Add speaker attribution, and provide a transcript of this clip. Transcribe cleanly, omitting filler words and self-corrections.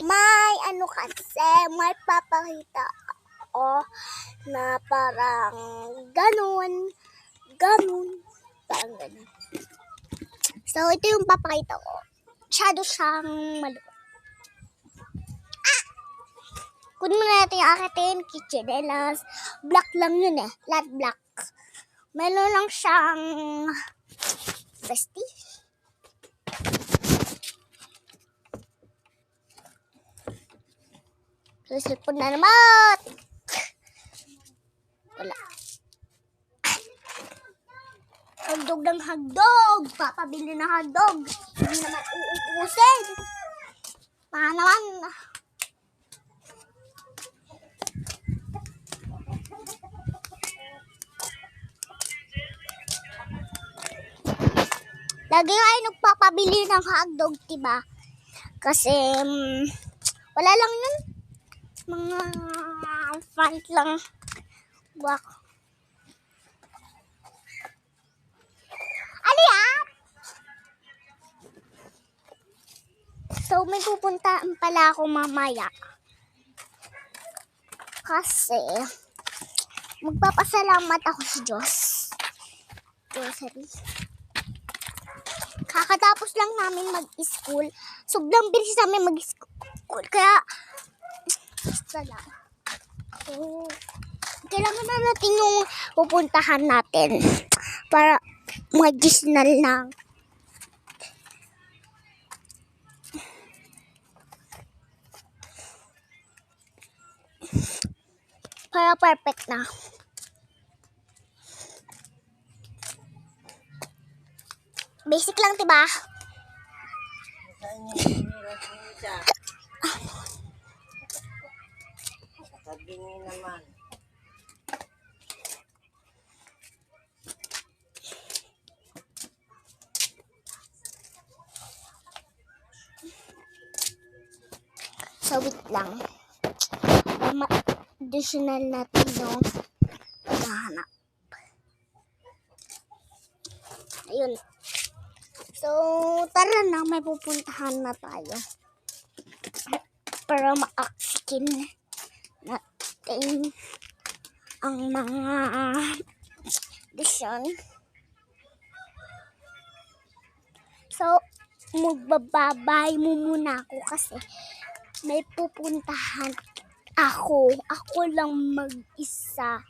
Speaker 1: May ano kasi, may papakita ako na parang ganun, parang ganun. So, ito yung papakita ko. Masyado siyang maluwag. Kunin mo natin yung akin, kitchenelas. Black lang yun eh. Lahat black. Meron lang siyang vestige. So, cellphone na naman. Wala. Hagdog ng hagdog. Papabili ng hagdog. Hindi naman uubusin. Paano naman? Lagi kayo nagpapabili ng hotdog, diba? Kasi, wala lang yun. Mga front lang. Wak. Ano yan? So, may pupuntaan pala ako mamaya. Kasi, magpapasalamat ako sa Diyos. Grocery. Kakatapos lang namin mag-school. Sobrang bilis namin mag-school. Kaya, basta lang. So, kailangan na natin yung pupuntahan natin. Para medicinal lang. Para perfect na. Basic lang, diba?
Speaker 2: Sabi niyo naman.
Speaker 1: So, wait lang. Additional natin yung paghahanap. Ayun. So, tara na, may pupuntahan na tayo. Para ma-skin natin ang mga disyon. So, magbababay mo muna ako kasi may pupuntahan ako. Ako lang mag-isa.